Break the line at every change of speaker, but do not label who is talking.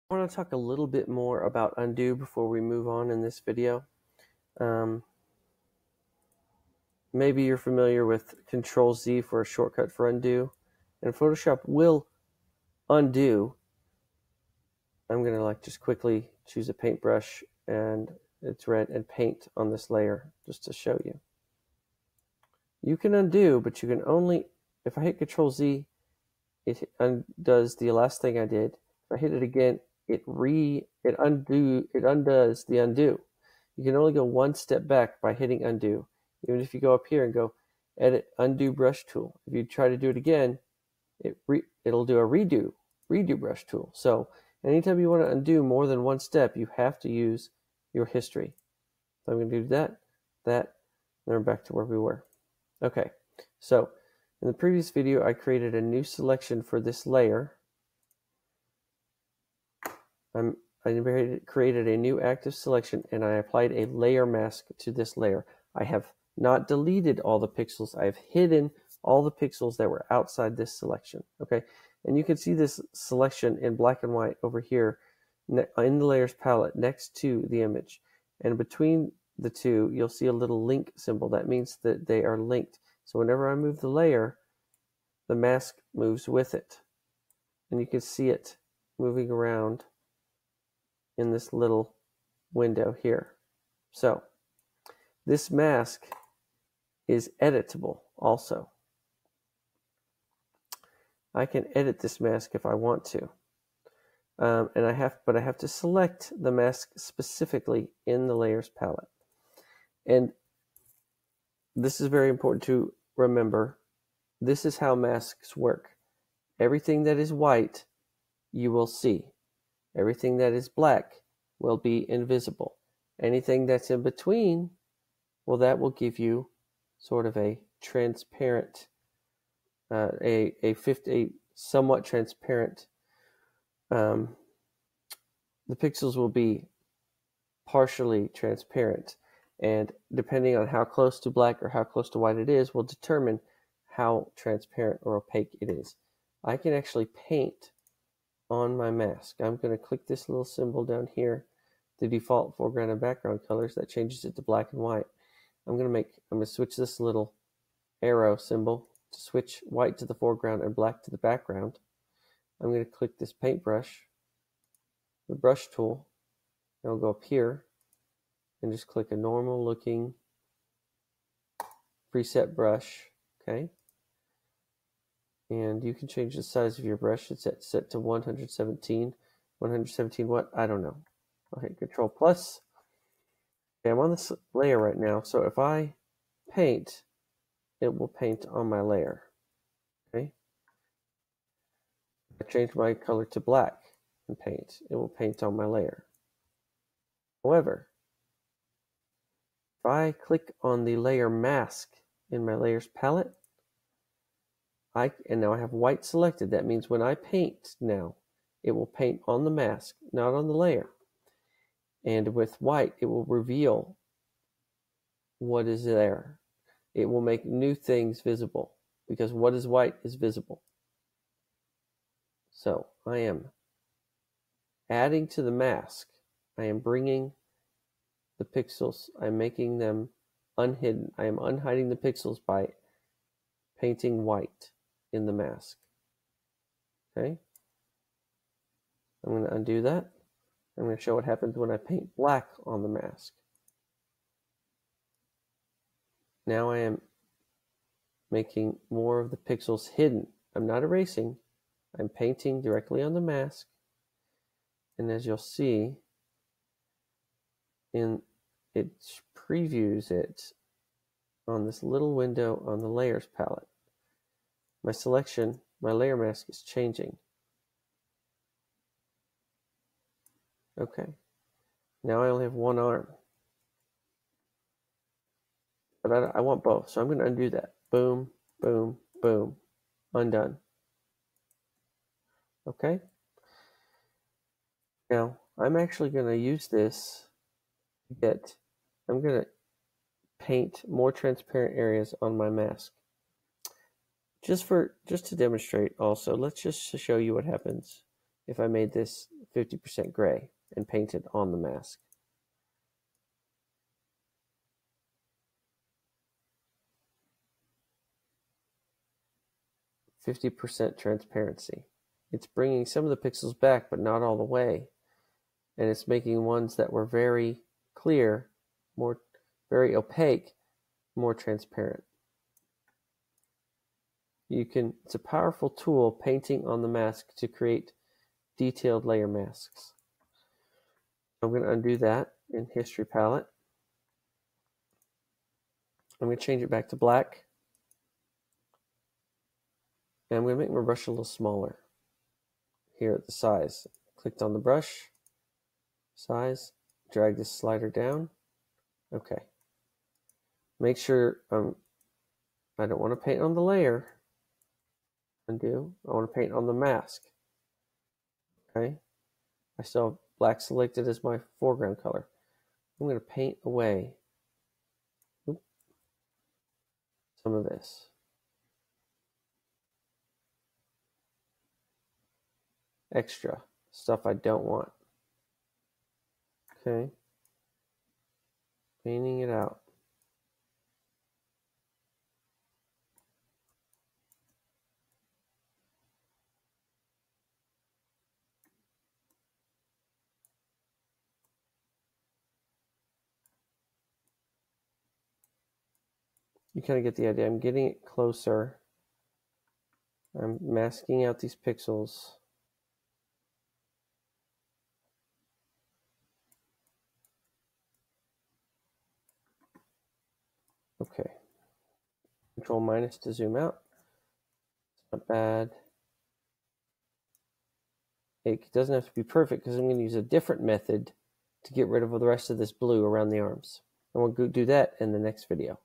I want to talk a little bit more about undo before we move on in this video. Um, Maybe you're familiar with Control Z for a shortcut for undo, and Photoshop will undo. I'm going to just quickly choose a paintbrush, and it's red, and paint on this layer just to show you. You can undo, but you can only, if I hit Control Z, it undoes the last thing I did. If I hit it again, it undoes the undo. You can only go one step back by hitting undo. Even if you go up here and go edit undo brush tool, if you try to do it again, it'll do a redo brush tool. So anytime you want to undo more than one step, you have to use your history. So I'm going to do that, and we're back to where we were. Okay, so in the previous video, I created a new selection for this layer. I created a new active selection, and I applied a layer mask to this layer. I have not deleted all the pixels. I have hidden all the pixels that were outside this selection. Okay, and you can see this selection in black and white over here in the layers palette next to the image. And between the two, you'll see a little link symbol. That means that they are linked. So whenever I move the layer, the mask moves with it. And you can see it moving around in this little window here. So this mask is editable also. I can edit this mask if I want to. But I have to select the mask specifically in the layers palette. And this is very important to remember. This is how masks work. Everything that is white, you will see. Everything that is black will be invisible. Anything that's in between, well, that will give you sort of a transparent, a somewhat transparent. The pixels will be partially transparent, and depending on how close to black or how close to white it is, will determine how transparent or opaque it is. I can actually paint on my mask. I'm going to click this little symbol down here, the default foreground and background colors. That changes it to black and white. I'm going to switch this little arrow symbol to switch white to the foreground and black to the background. I'm going to click this paintbrush, the brush tool, and I'll go up here and just click a normal looking preset brush. Okay. And you can change the size of your brush. It's set to 117. 117 what? I don't know. Okay, Control plus. Okay, I'm on this layer right now, so if I paint, it will paint on my layer. Okay. If I change my color to black and paint, it will paint on my layer. However, if I click on the layer mask in my layers palette, and now I have white selected. That means when I paint now, it will paint on the mask, not on the layer. And with white, it will reveal what is there. It will make new things visible, because what is white is visible. So I am adding to the mask. I am bringing the pixels. I'm making them unhidden. I am unhiding the pixels by painting white in the mask. Okay. I'm going to undo that. I'm going to show what happens when I paint black on the mask. Now I am making more of the pixels hidden. I'm not erasing. I'm painting directly on the mask. And as you'll see, it previews it on this little window on the layers palette. My selection, my layer mask is changing. Okay, now I only have one arm, but I want both, so I'm going to undo that. Boom, boom, boom, undone. Okay, now I'm actually going to use this I'm going to paint more transparent areas on my mask. Just to demonstrate also, let's just show you what happens if I made this 50% gray and paint it on the mask. %, transparency. It's bringing some of the pixels back, but not all the way. And it's making ones that were very clear, very opaque, more transparent. It's a powerful tool, painting on the mask, to create detailed layer masks. I'm going to undo that in History Palette. I'm going to change it back to black. And I'm going to make my brush a little smaller here at the size. Clicked on the brush, size, drag this slider down. Okay. Make sure I don't want to paint on the layer. Undo. I want to paint on the mask. Okay. I still have black selected as my foreground color. I'm going to paint away some of this. Extra stuff I don't want. Okay. Painting it out. You kind of get the idea. I'm getting it closer. I'm masking out these pixels. Okay. Control minus to zoom out. It's not bad. It doesn't have to be perfect because I'm going to use a different method to get rid of the rest of this blue around the arms. And we'll do that in the next video.